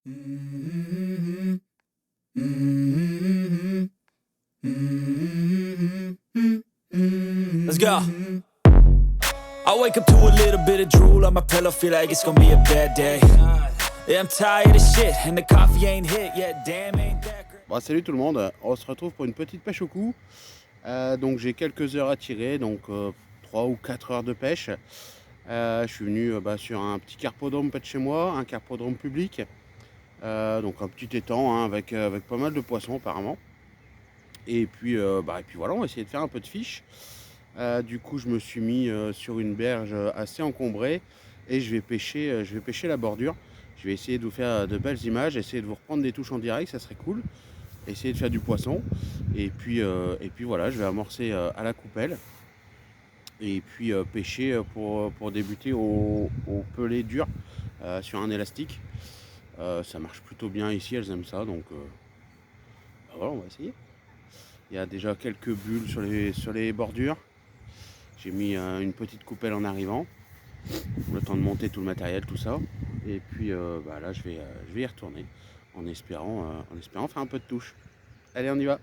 Let's go. I wake up to a little bit of drool on my pillow, feel like it's gonna be a bad day. Yeah, I'm tired of shit and the coffee ain't hit yet, damn ain't that great. Bon, salut tout le monde, on se retrouve pour une petite pêche au cou. Donc j'ai quelques heures à tirer, donc 3 ou 4 heures de pêche. Je suis venu sur un petit carpodrome près de chez moi, un carpodrome public. Donc un petit étang hein, avec pas mal de poissons apparemment. Et puis voilà, on va essayer de faire un peu de fiche. Du coup je me suis mis sur une berge assez encombrée et je vais pêcher la bordure. Je vais essayer de vous faire de belles images, essayer de vous reprendre des touches en direct, ça serait cool. Essayer de faire du poisson. Et puis voilà, je vais amorcer à la coupelle. Et puis pêcher pour débuter au pelé dur sur un élastique. Ça marche plutôt bien ici, elles aiment ça, donc voilà, on va essayer. Il y a déjà quelques bulles sur les bordures. J'ai mis une petite coupelle en arrivant, le temps de monter tout le matériel, tout ça. Et puis là, je vais y retourner en espérant faire un peu de touche. Allez, on y va.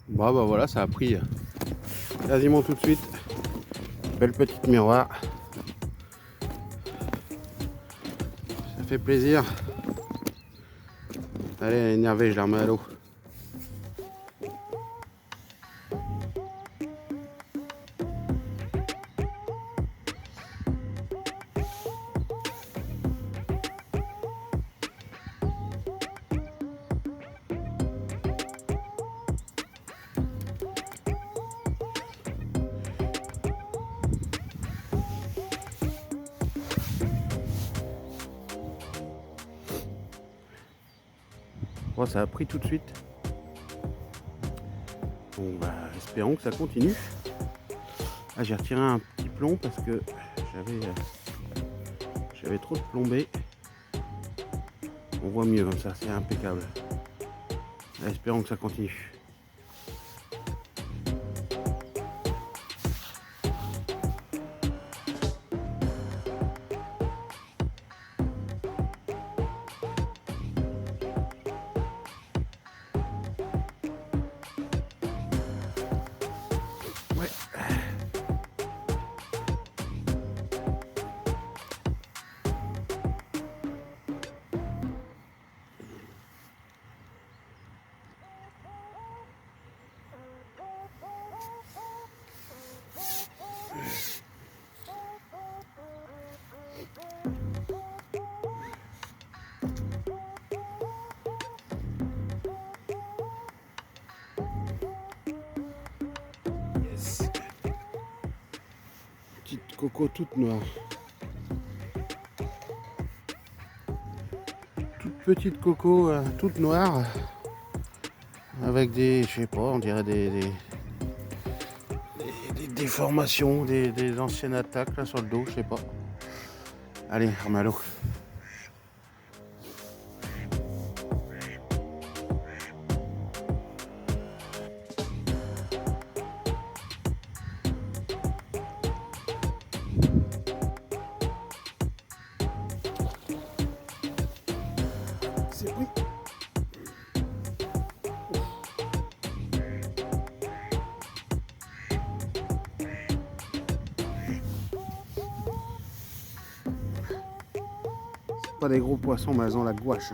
Bon bah voilà, ça a pris quasiment tout de suite. Belle petite miroir. Ça fait plaisir. Allez, elle est énervée, je la remets à l'eau. Bon, ça a pris tout de suite. Bon bah espérons que ça continue. Ah, j'ai retiré un petit plomb parce que j'avais trop de plombé. On voit mieux comme ça, c'est impeccable. Espérons que ça continue. Ouais. Petite coco toute noire. Toute petite coco toute noire. Avec des, je sais pas, on dirait des déformations, des anciennes attaques là sur le dos, je sais pas. Allez, remets à l'eau. C'est oui. Pas des gros poissons, mais elles ont la gouache.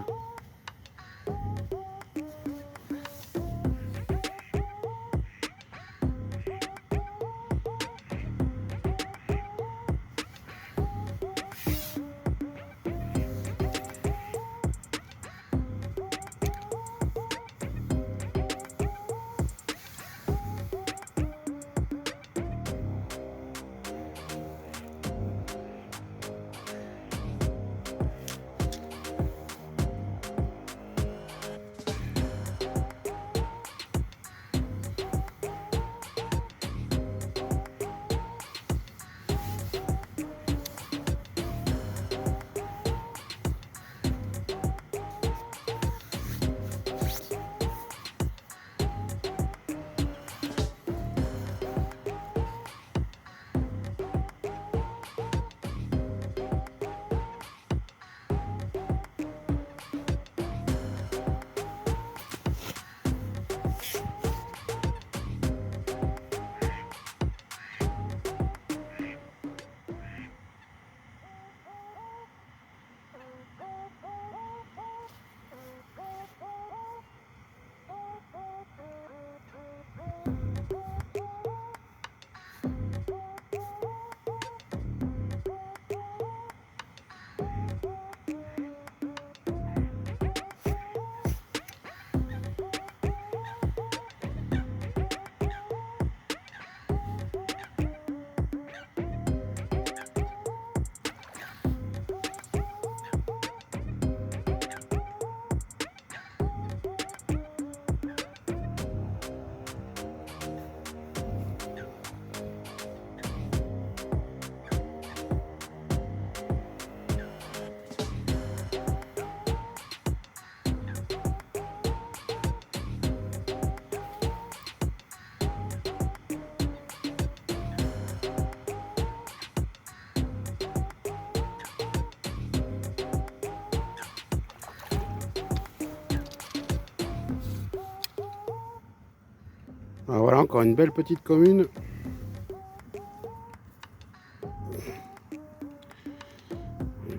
Ah, voilà, encore une belle petite commune.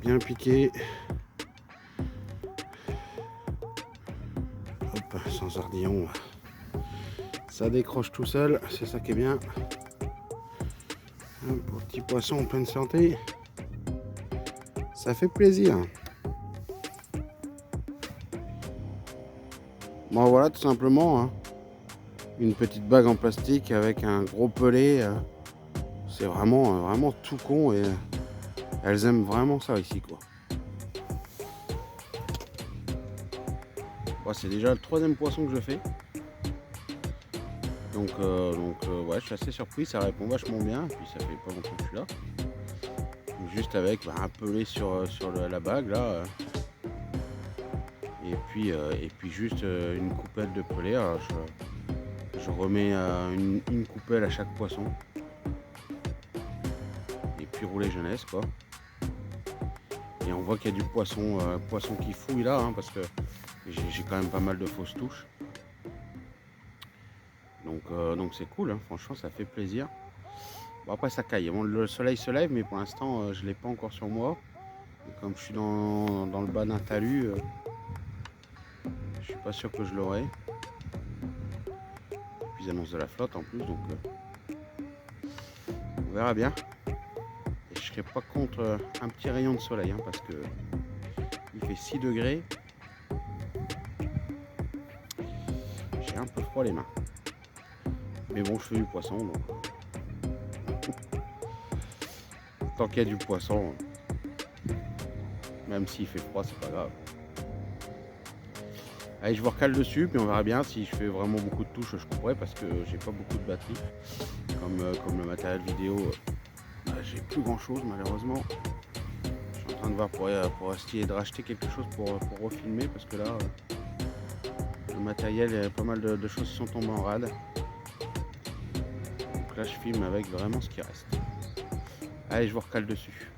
Bien piqué. Hop, sans ardillon. Ça décroche tout seul, c'est ça qui est bien. Un petit poisson en pleine santé. Ça fait plaisir. Bon voilà, tout simplement, hein. Une petite bague en plastique avec un gros pelet. C'est vraiment tout con et elles aiment vraiment ça ici, quoi. Bon, c'est déjà le 3e poisson que je fais. Donc ouais, je suis assez surpris, ça répond vachement bien. Et puis ça fait pas longtemps que je suis là. Donc, juste avec un pelet sur la bague là. Et puis juste une coupelle de pelet. Alors, je remets une coupelle à chaque poisson. Et puis rouler jeunesse, quoi. Et on voit qu'il y a du poisson qui fouille là, hein, parce que j'ai quand même pas mal de fausses touches. Donc c'est cool, hein, franchement ça fait plaisir. Bon, après ça caille, bon, le soleil se lève mais pour l'instant je ne l'ai pas encore sur moi. Et comme je suis dans le bas d'un talus, je suis pas sûr que je l'aurai. Et puis ils annoncent de la flotte en plus, donc on verra bien. Et je serais pas contre un petit rayon de soleil, hein, parce que il fait 6 degrés. J'ai un peu froid les mains. Mais bon, je fais du poisson, donc tant qu'il y a du poisson, même s'il fait froid, c'est pas grave. Allez, je vous recale dessus, puis on verra bien. Si je fais vraiment beaucoup de touches, je couperai parce que j'ai pas beaucoup de batterie. Comme le matériel vidéo, j'ai plus grand chose malheureusement. Je suis en train de voir pour essayer de racheter quelque chose pour refilmer, parce que là, le matériel, pas mal de choses sont tombées en rade. Donc là, je filme avec vraiment ce qui reste. Allez, je vous recale dessus.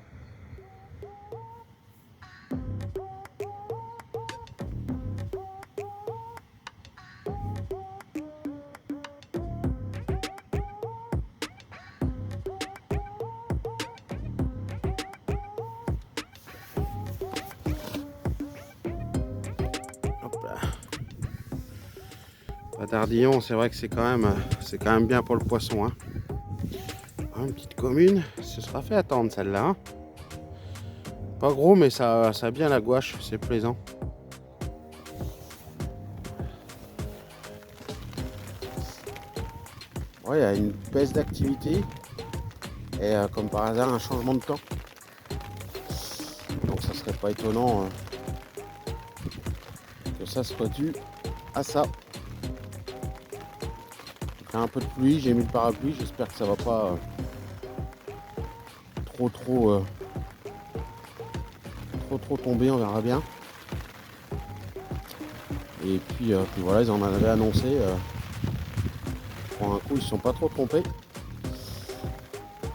Pas d'ardillon, c'est vrai que c'est quand même bien pour le poisson, hein. Une petite commune, ce sera fait attendre celle-là, hein. Pas gros, mais ça a bien la gouache, c'est plaisant. Ouais, il y a une baisse d'activité et comme par hasard un changement de temps. Donc ça serait pas étonnant que ça soit dû à ça. Il y a un peu de pluie, j'ai mis le parapluie, j'espère que ça va pas trop tomber, on verra bien. Et puis voilà, ils en avaient annoncé. Pour un coup, ils ne se sont pas trop trompés.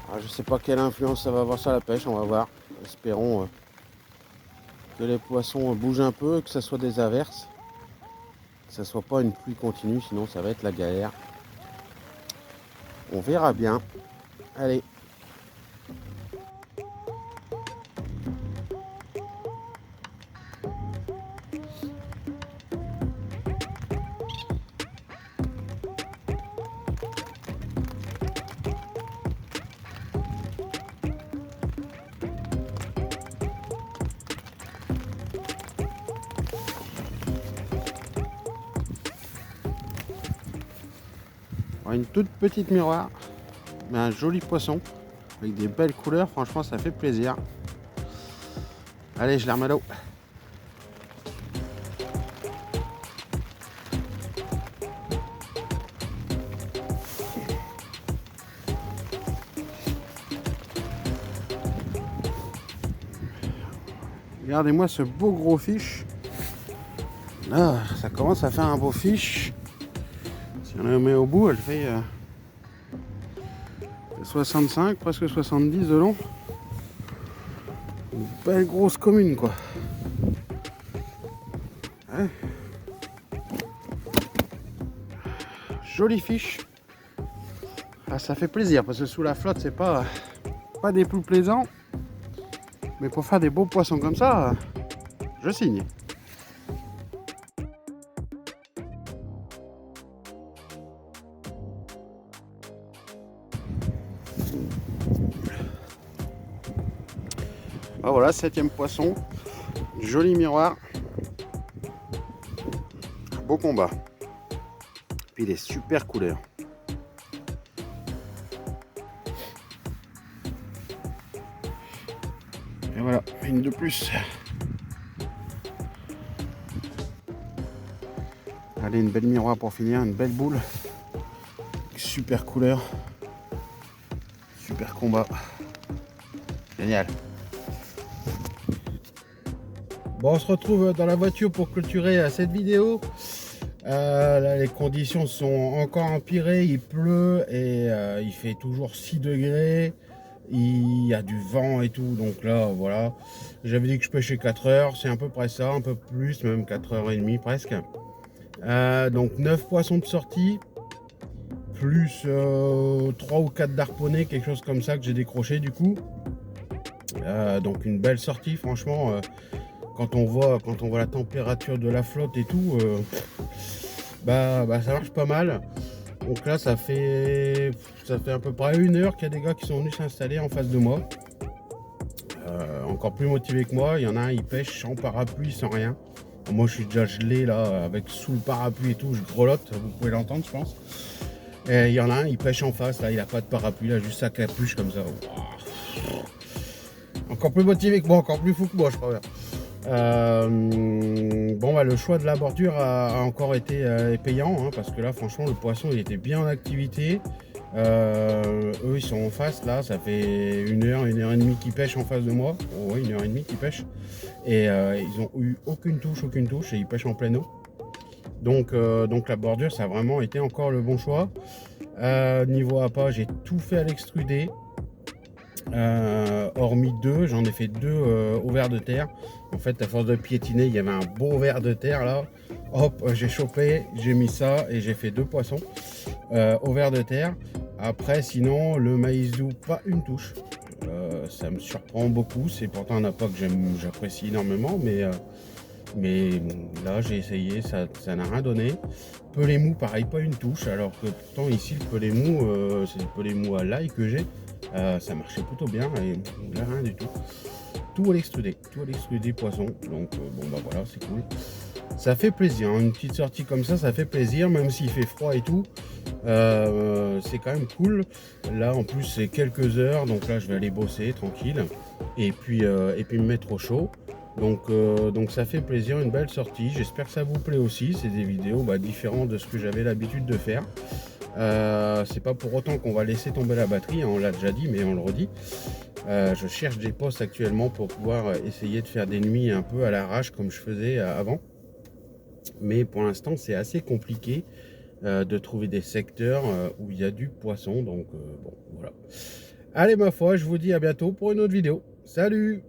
Alors, je sais pas quelle influence ça va avoir sur la pêche, on va voir. Espérons que les poissons bougent un peu, que ça soit des averses. Que ça soit pas une pluie continue, sinon ça va être la galère. On verra bien. Allez. Une toute petite miroir, mais un joli poisson avec des belles couleurs, franchement ça fait plaisir. Allez, je la remets à l'eau. Regardez-moi ce beau gros fiche. Là, ça commence à faire un beau fiche. Si on le met au bout, elle fait 65, presque 70 de long. Une belle grosse commune, quoi. Ouais. Jolie fiche. Ah, ça fait plaisir parce que sous la flotte c'est pas des plus plaisants. Mais pour faire des beaux poissons comme ça, je signe. Ah voilà, 7e poisson. Joli miroir. Beau combat. Puis il est super couleur. Et voilà, une de plus. Allez, une belle miroir pour finir, une belle boule. Super couleur. Super combat. Génial. Bon, on se retrouve dans la voiture pour clôturer cette vidéo. Là, les conditions sont encore empirées, il pleut et il fait toujours 6 degrés. Il y a du vent et tout, donc là, voilà. J'avais dit que je pêchais 4 heures, c'est à peu près ça, un peu plus, même 4h30 presque. Donc 9 poissons de sortie, plus 3 ou 4 d'harponnés, quelque chose comme ça que j'ai décroché du coup. Donc une belle sortie, franchement. Quand on voit la température de la flotte et tout, ça marche pas mal. Donc là ça fait à peu près 1 heure qu'il y a des gars qui sont venus s'installer en face de moi. Encore plus motivés que moi. Il y en a un, il pêche sans parapluie, sans rien. Moi je suis déjà gelé là, avec sous le parapluie et tout, je grelotte, vous pouvez l'entendre je pense. Et il y en a un, il pêche en face, là il a pas de parapluie, là juste sa capuche comme ça. Wow. Encore plus motivé que moi, encore plus fou que moi je crois. Le choix de la bordure a encore été payant, hein, parce que là franchement le poisson il était bien en activité. Eux ils sont en face, là ça fait 1 heure, 1 heure et demie qu'ils pêchent en face de moi. Oh, oui, 1 heure et demie qu'ils pêchent. Et ils ont eu aucune touche et ils pêchent en pleine eau. Donc la bordure ça a vraiment été encore le bon choix. Niveau appât, j'ai tout fait à l'extrudé. Hormis 2, j'en ai fait 2 au ver de terre. En fait, à force de piétiner, il y avait un beau ver de terre là. Hop, j'ai chopé, j'ai mis ça et j'ai fait 2 poissons au ver de terre. Après, sinon, le maïs doux, pas une touche. Ça me surprend beaucoup. C'est pourtant un appât que j'apprécie énormément, mais là j'ai essayé, ça n'a rien donné. Pelé mou, pareil, pas une touche. Alors que pourtant ici, le pelé mou, c'est le pelé mou à l'ail que j'ai. Ça marchait plutôt bien et là rien du tout. Tout à l'extrudé poisson. Donc voilà, c'est cool. Ça fait plaisir, hein. Une petite sortie comme ça fait plaisir, même s'il fait froid et tout. C'est quand même cool. Là en plus c'est quelques heures, donc là je vais aller bosser tranquille et puis me mettre au chaud. Donc ça fait plaisir, une belle sortie. J'espère que ça vous plaît aussi. C'est des vidéos différentes de ce que j'avais l'habitude de faire. C'est pas pour autant qu'on va laisser tomber la batterie, hein, on l'a déjà dit mais on le redit. Je cherche des postes actuellement pour pouvoir essayer de faire des nuits un peu à l'arrache comme je faisais avant, mais pour l'instant c'est assez compliqué de trouver des secteurs où il y a du poisson. Donc voilà. Allez, ma foi, je vous dis à bientôt pour une autre vidéo. Salut!